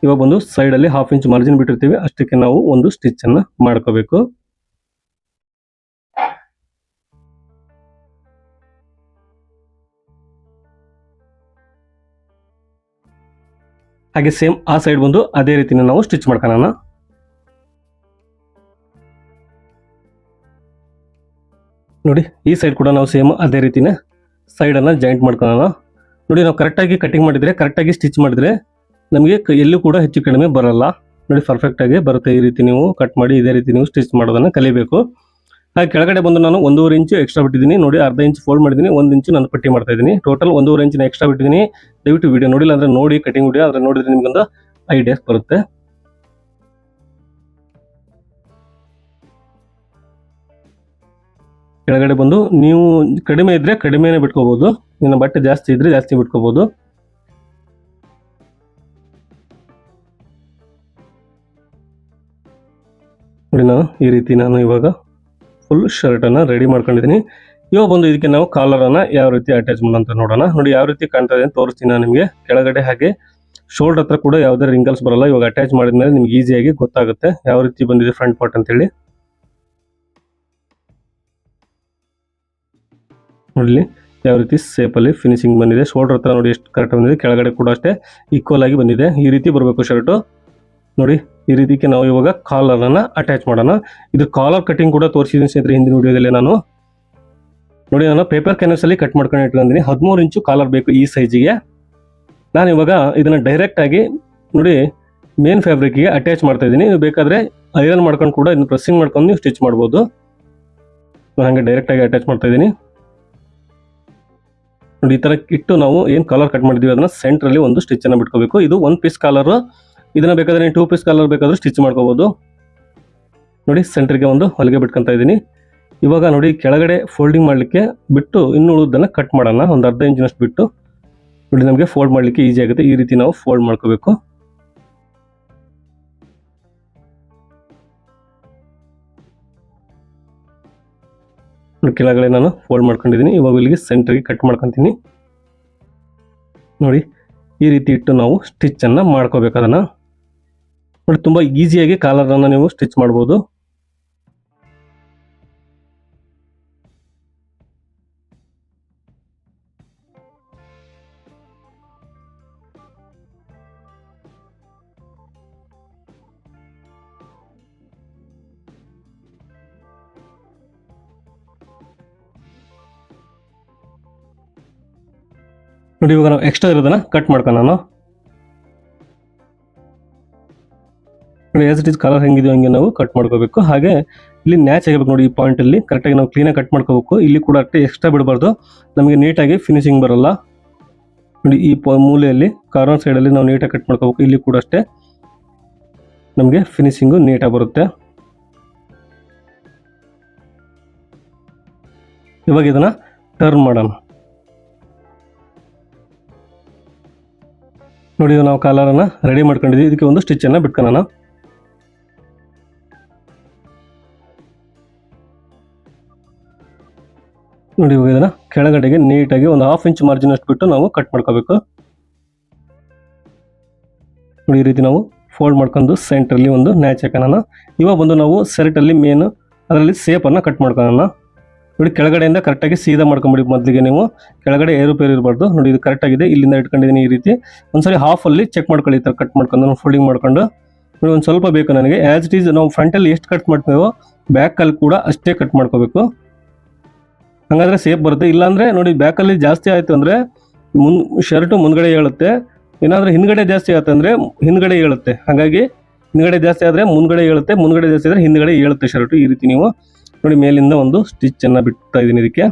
ಇವಾಗ ಬಂದು ಸೈಡಲ್ಲಿ 1/2 ಇಂಚ್ ಮಾರ್ಜಿನ್ ಬಿಟ್ಟಿರ್ತೀವಿ, ಅಷ್ಟಕ್ಕೆ ನಾವು ಒಂದು ಸ್ಟಿಚ್ ಅನ್ನ ಮಾಡ್ಕೋಬೇಕು. ಹಾಗೆ ಸೇಮ್ ಆ ಸೈಡ್ ಬಂದು ಅದೇ ರೀತಿನ ನಾವು ಸ್ಟಿಚ್ ಮಾಡ್ಕೊಳ್ಳೋಣ. ನೋಡಿ, ಈ ಸೈಡ್ ಕೂಡ ನಾವು ಸೇಮ್ ಅದೇ ರೀತಿನೇ ಸೈಡನ್ನು ಜಾಯಿಂಟ್ ಮಾಡ್ಕೊಳ್ಳೋಣ. ನೋಡಿ, ನಾವು ಕರೆಕ್ಟಾಗಿ ಕಟಿಂಗ್ ಮಾಡಿದರೆ, ಕರೆಕ್ಟಾಗಿ ಸ್ಟಿಚ್ ಮಾಡಿದರೆ ನಮಗೆ ಎಲ್ಲೂ ಕೂಡ ಹೆಚ್ಚು ಕಡಿಮೆ ಬರಲ್ಲ. ನೋಡಿ, ಪರ್ಫೆಕ್ಟಾಗಿ ಬರುತ್ತೆ. ಈ ರೀತಿ ನೀವು ಕಟ್ ಮಾಡಿ ಇದೇ ರೀತಿ ನೀವು ಸ್ಟಿಚ್ ಮಾಡೋದನ್ನು ಕಲಿಬೇಕು. ಹಾಗೆ ಕೆಳಗಡೆ ಬಂದು ನಾನು 1.5 ಇಂಚು ಎಕ್ಸ್ಟ್ರಾ ಬಿಟ್ಟಿದ್ದೀನಿ. ನೋಡಿ, ಅರ್ಧ ಇಂಚ್ ಫೋಲ್ಡ್ ಮಾಡಿದ್ದೀನಿ, 1 ಇಂಚು ನಾನು ಪಟ್ಟಿ ಮಾಡ್ತಾ ಇದ್ದೀನಿ. ಟೋಟಲ್ 1.5 ಇಂಚಿನ ಎಕ್ಸ್ಟ್ರಾ ಬಿಟ್ಟಿದ್ದೀನಿ. ದಯವಿಟ್ಟು ವಿಡಿಯೋ ನೋಡಿಲ್ಲ ಅಂದರೆ ನೋಡಿ, ಕಟಿಂಗ್ ವಿಡಿಯೋ ಆದರೆ ನೋಡಿದ್ರೆ ನಿಮ್ಗೊಂದು ಐಡಿಯಾಸ್ ಬರುತ್ತೆ. ಕೆಳಗಡೆ ಬಂದು ನೀವು ಕಡಿಮೆ ಇದ್ರೆ ಕಡಿಮೆನೇ ಬಿಟ್ಕೋಬಹುದು, ಇನ್ನು ಬಟ್ಟೆ ಜಾಸ್ತಿ ಇದ್ರೆ ಜಾಸ್ತಿ ಬಿಟ್ಕೋಬಹುದು. ನೋಡಿ, ಈ ರೀತಿ ನಾನು ಇವಾಗ ಫುಲ್ ಶರ್ಟನ್ನು ರೆಡಿ ಮಾಡ್ಕೊಂಡಿದ್ದೀನಿ. ಇವಾಗ ಬಂದು ಇದಕ್ಕೆ ನಾವು ಕಾಲರ್ ಅನ್ನ ಯಾವ ರೀತಿ ಅಟ್ಯಾಚ್ ಮಾಡೋಣ ನೋಡೋಣ. ನೋಡಿ ಯಾವ ರೀತಿ ಕಾಣ್ತಾ ಇದೆ ಅಂತ ತೋರಿಸ್ತೀನಿ ನಾನು ನಿಮಗೆ. ಕೆಳಗಡೆ ಹಾಗೆ ಶೋಲ್ಡರ್ ಹತ್ರ ಕೂಡ ಯಾವುದೇ ರಿಂಗಲ್ಸ್ ಬರಲ್ಲ. ಇವಾಗ ಅಟ್ಯಾಚ್ ಮಾಡಿದ್ಮೇಲೆ ನಿಮ್ಗೆ ಈಸಿಯಾಗಿ ಗೊತ್ತಾಗುತ್ತೆ ಯಾವ ರೀತಿ ಬಂದಿದೆ ಫ್ರಂಟ್ ಪಾರ್ಟ್ ಅಂತ ಹೇಳಿ. ನೋಡಿ ಯಾವ ರೀತಿ ಸೇಪ್ ಅಲ್ಲಿ ಫಿನಿಶಿಂಗ್ ಬಂದಿದೆ. ಶೋಲ್ಡರ್ ಹತ್ರ ನೋಡಿ ಎಷ್ಟು ಕರೆಕ್ಟ್ ಬಂದಿದೆ, ಕೆಳಗಡೆ ಕೂಡ ಅಷ್ಟೇ ಈಕ್ವಲ್ ಆಗಿ ಬಂದಿದೆ. ಈ ರೀತಿ ಬರಬೇಕು ಶರ್ಟ್. ನೋಡಿ ಈ ರೀತಿಗೆ ನಾವು ಇವಾಗ ಕಾಲರ್ ಅನ್ನ ಅಟ್ಯಾಚ್ ಮಾಡೋಣ. ಇದು ಕಾಲರ್ ಕಟಿಂಗ್ ಕೂಡ ತೋರಿಸಿದ್ದೀನಿ ಸ್ನೇಹಿತರೆ ಹಿಂದಿನ ವಿಡಿಯೋದಲ್ಲಿ ನಾನು. ನೋಡಿ ನಾನು ಪೇಪರ್ ಕ್ಯಾನ್ವಸ್ ಅಲ್ಲಿ ಕಟ್ ಮಾಡ್ಕೊಂಡು ಇಟ್ಕೊಂಡಿದ್ದೀನಿ. 13 ಇಂಚು ಕಾಲರ್ ಬೇಕು ಈ ಸೈಜಿಗೆ. ನಾನು ಇವಾಗ ಇದನ್ನ ಡೈರೆಕ್ಟ್ ಆಗಿ ನೋಡಿ ಮೇನ್ ಫ್ಯಾಬ್ರಿಕ್ಗೆ ಅಟ್ಯಾಚ್ ಮಾಡ್ತಾ ಇದ್ದೀನಿ. ನೀವು ಬೇಕಾದ್ರೆ ಐರನ್ ಮಾಡ್ಕೊಂಡು ಕೂಡ ಇದನ್ನ ಪ್ರೆಸ್ಸಿಂಗ್ ಮಾಡ್ಕೊಂಡು ನೀವು ಸ್ಟಿಚ್ ಮಾಡ್ಬೋದು. ನಾನು ಹಂಗೆ ಡೈರೆಕ್ಟ್ ಆಗಿ ಅಟ್ಯಾಚ್ ಮಾಡ್ತಾ ಇದ್ದೀನಿ. ನೋಡಿ ಈ ತರ ಇಟ್ಟು ನಾವು ಏನು ಕಾಲರ್ ಕಟ್ ಮಾಡಿದೀವಿ ಅದನ್ನ ಸೆಂಟರ್ ಅಲ್ಲಿ ಒಂದು ಸ್ಟಿಚ್ ಅನ್ನ ಬಿಟ್ಕೋಬೇಕು. ಇದು 1 ಪೀಸ್ ಕಾಲರ್. ಇದನ್ನ ಬೇಕಾದ್ರೆ 2 ಪೀಸ್ ಕಾಲರ್ ಬೇಕಾದ್ರೂ ಸ್ಟಿಚ್ ಮಾಡ್ಕೋಬಹುದು. ನೋಡಿ ಸೆಂಟರ್ಗೆ ಒಂದು ಹೊಲಿಗೆ ಬಿಟ್ಕೊಂತ ಇದ್ದೀನಿ. ಇವಾಗ ನೋಡಿ ಕೆಳಗಡೆ ಫೋಲ್ಡಿಂಗ್ ಮಾಡ್ಲಿಕ್ಕೆ ಬಿಟ್ಟು ಇನ್ನು ಉಳಿದನ್ನ ಕಟ್ ಮಾಡೋಣ. ಒಂದು ಅರ್ಧ ಇಂಚಿನಷ್ಟು ಬಿಟ್ಟು ನೋಡಿ ನಮಗೆ ಫೋಲ್ಡ್ ಮಾಡ್ಲಿಕ್ಕೆ ಈಸಿ ಆಗುತ್ತೆ. ಈ ರೀತಿ ನಾವು ಫೋಲ್ಡ್ ಮಾಡ್ಕೋಬೇಕು. ಕೆಳಗಡೆ ನಾನು ಫೋಲ್ಡ್ ಮಾಡ್ಕೊಂಡಿದ್ದೀನಿ. ಇವಾಗ ಇಲ್ಲಿಗೆ ಸೆಂಟರ್ಗೆ ಕಟ್ ಮಾಡ್ಕೊಂತೀನಿ. ನೋಡಿ ಈ ರೀತಿ ಇಟ್ಟು ನಾವು ಸ್ಟಿಚ್ ಅನ್ನ ಮಾಡ್ಕೋಬೇಕು. ಅದನ್ನ ನೋಡಿ ತುಂಬಾ ಈಸಿಯಾಗಿ ಕಾಲರ್ ಅನ್ನ ನೀವು ಸ್ಟಿಚ್ ಮಾಡ್ಬೋದು. ನೋಡಿ ಇವಾಗ ನಾವು ಎಕ್ಸ್ಟ್ರಾ ಇರೋದನ್ನ ಕಟ್ ಮಾಡ್ಕೊಳ್ಳೋಣ. ನೋಡಿ ಆಸ್ ಇಟ್ ಇಸ್ ಕಲರ್ ಹೆಂಗಿದೆಯೋ ಹಂಗೆ ನಾವು ಕಟ್ ಮಾಡ್ಕೋಬೇಕು. ಹಾಗೆ ಇಲ್ಲಿ ನ್ಯಾಚ್ ಆಗಬೇಕು. ನೋಡಿ ಈ ಪಾಯಿಂಟ್ ಅಲ್ಲಿ ಕರೆಕ್ಟಾಗಿ ನಾವು ಕ್ಲೀನಾಗಿ ಕಟ್ ಮಾಡ್ಕೋಬೇಕು. ಇಲ್ಲಿ ಕೂಡ ಅಷ್ಟೇ ಎಕ್ಸ್ಟ್ರಾ ಬಿಡಬಾರ್ದು, ನಮಗೆ ನೀಟಾಗಿ ಫಿನಿಶಿಂಗ್ ಬರಲ್ಲ. ನೋಡಿ ಈ ಮೂಲೆಯಲ್ಲಿ ಕಾರ್ನರ್ ಸೈಡಲ್ಲಿ ನಾವು ನೀಟಾಗಿ ಕಟ್ ಮಾಡ್ಕೋಬೇಕು. ಇಲ್ಲಿ ಕೂಡ ಅಷ್ಟೇ ನಮಗೆ ಫಿನಿಶಿಂಗು ನೀಟಾಗಿ ಬರುತ್ತೆ. ಇವಾಗ ಇದನ್ನ ಟರ್ನ್ ಮಾಡೋಣ. ನೋಡಿ ನಾವು ಕಾಲರನ್ನ ರೆಡಿ ಮಾಡ್ಕೊಂಡಿದ್ದೀವಿ. ಇದಕ್ಕೆ ಒಂದು ಸ್ಟಿಚ್ ಅನ್ನ ಬಿಟ್ಕೊಳ್ಳೋಣ. ನೋಡಿ ಇವಾಗ ಇದನ್ನ ಕೆಳಗಡೆಗೆ ನೀಟಾಗಿ ಒಂದು 1/2 ಇಂಚ್ ಮಾರ್ಜಿನ್ ಅಷ್ಟು ಬಿಟ್ಟು ನಾವು ಕಟ್ ಮಾಡ್ಕೋಬೇಕು. ನೋಡಿ ಈ ರೀತಿ ನಾವು ಫೋಲ್ಡ್ ಮಾಡ್ಕೊಂಡು ಸೆಂಟ್ರಲ್ಲಿ ಒಂದು ನ್ಯಾಚ್ ಹಾಕೋಣ. ಇವಾಗ ಬಂದು ನಾವು ಶರ್ಟ್ ಅಲ್ಲಿ ಮೇನ್ ಅದರಲ್ಲಿ ಸೇಪ್ ಅನ್ನ ಕಟ್ ಮಾಡ್ಕೊಳ್ಳೋಣ. ನೋಡಿ ಕೆಳಗಡೆಯಿಂದ ಕರೆಕ್ಟಾಗಿ ಸೀದಾ ಮಾಡ್ಕೊಂಬಿಡಿ. ಮೊದಲಿಗೆ ನೀವು ಕೆಳಗಡೆ ಏರುಪೇರು ಇರಬಾರ್ದು. ನೋಡಿ ಇದು ಕರೆಕ್ಟ್ ಆಗಿದೆ. ಇಲ್ಲಿಂದ ಇಟ್ಕೊಂಡಿದ್ದೀನಿ. ಈ ರೀತಿ ಒಂದ್ಸರಿ ಹಾಫ್ ಅಲ್ಲಿ ಚೆಕ್ ಮಾಡ್ಕೊಳ್ಳಿ. ಈ ಥರ ಕಟ್ ಮಾಡ್ಕೊಂಡು ಫೋಲ್ಡಿಂಗ್ ಮಾಡ್ಕೊಂಡು ನೋಡಿ ಒಂದು ಸ್ವಲ್ಪ ಬೇಕು ನನಗೆ. ಆಸ್ ಇಟ್ ಈಸ್ ನಾವು ಫ್ರಂಟಲ್ಲಿ ಎಷ್ಟು ಕಟ್ ಮಾಡ್ತೀವೋ ಬ್ಯಾಕಲ್ಲಿ ಕೂಡ ಅಷ್ಟೇ ಕಟ್ ಮಾಡ್ಕೋಬೇಕು. ಹಾಗಾದ್ರೆ ಸೇಫ್ ಬರುತ್ತೆ. ಇಲ್ಲಾಂದ್ರೆ ನೋಡಿ ಬ್ಯಾಕಲ್ಲಿ ಜಾಸ್ತಿ ಆಯಿತು ಅಂದರೆ ಶರ್ಟು ಮುಂದ್ಗಡೆ ಹೇಳುತ್ತೆ. ಏನಾದರೂ ಹಿಂದ್ಗಡೆ ಜಾಸ್ತಿ ಆಗುತ್ತೆ ಅಂದರೆ ಹಿಂದ್ಗಡೆ ಹೇಳುತ್ತೆ. ಹಾಗಾಗಿ ಹಿಂದ್ಗಡೆ ಜಾಸ್ತಿ ಆದರೆ ಮುಂದ್ಗಡೆ ಹೇಳುತ್ತೆ, ಮುಂದ್ಗಡೆ ಜಾಸ್ತಿ ಆದರೆ ಹಿಂದ್ಗಡೆ ಹೇಳುತ್ತೆ ಶರ್ಟು. ಈ ರೀತಿ ನೀವು ನೋಡಿ ಮೇಲಿಂದ ಒಂದು ಸ್ಟಿಚ್ ಅನ್ನ ಬಿಡ್ತಾ ಇದ್ದೀನಿ ಇದಕ್ಕೆ.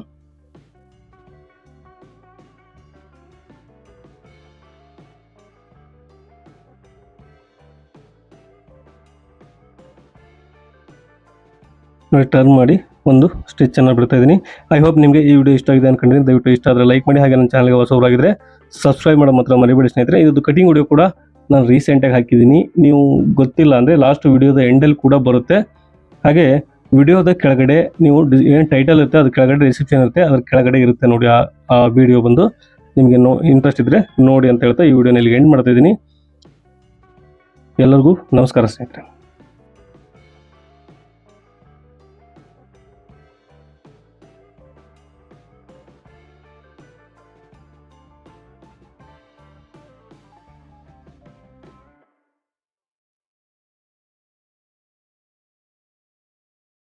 ನೋಡಿ ಟರ್ನ್ ಮಾಡಿ ಒಂದು ಸ್ಟಿಚ್ ಅನ್ನ ಬಿಡ್ತಾ ಇದ್ದೀನಿ. ಐ ಹೋಪ್ ನಿಮಗೆ ಈ ವಿಡಿಯೋ ಇಷ್ಟ ಆಗಿದೆ ಅನ್ಕೊಂಡಿದ್ದೀನಿ. ದಯವಿಟ್ಟು ಇಷ್ಟ ಆದರೆ ಲೈಕ್ ಮಾಡಿ. ಹಾಗೆ ನನ್ನ ಚಾನಲ್ಗೆ ಹೊಸಬರಾಗಿದ್ದರೆ ಸಬ್ಸ್ಕ್ರೈಬ್ ಮಾಡೋದು ಮಾತ್ರ ಮರಿಬೇಡಿ ಸ್ನೇಹಿತರೆ. ಇದು ಕಟಿಂಗ್ ವಿಡಿಯೋ ಕೂಡ ನಾನು ರೀಸೆಂಟಾಗಿ ಹಾಕಿದ್ದೀನಿ. ನೀವು ಗೊತ್ತಿಲ್ಲ ಅಂದರೆ ಲಾಸ್ಟ್ ವಿಡಿಯೋದ ಎಂಡಲ್ಲಿ ಕೂಡ ಬರುತ್ತೆ. ಹಾಗೆ ವಿಡಿಯೋದ ಕೆಳಗಡೆ ನೀವು ಏನು ಟೈಟಲ್ ಇರುತ್ತೆ ಅದ್ರ ಕೆಳಗಡೆ ಡಿಸ್ಕ್ರಿಪ್ಷನ್ ಇರುತ್ತೆ, ಅದ್ರ ಕೆಳಗಡೆ ಇರುತ್ತೆ ನೋಡಿ. ಆ ವಿಡಿಯೋ ಬಂದು ನಿಮಗೆ ಇಂಟ್ರೆಸ್ಟ್ ಇದ್ದರೆ ನೋಡಿ ಅಂತ ಹೇಳ್ತಾ ಈ ವಿಡಿಯೋನ ಇಲ್ಲಿ ಎಂಡ್ ಮಾಡ್ತಾ ಇದ್ದೀನಿ. ಎಲ್ಲರಿಗೂ ನಮಸ್ಕಾರ ಸ್ನೇಹಿತರೆ.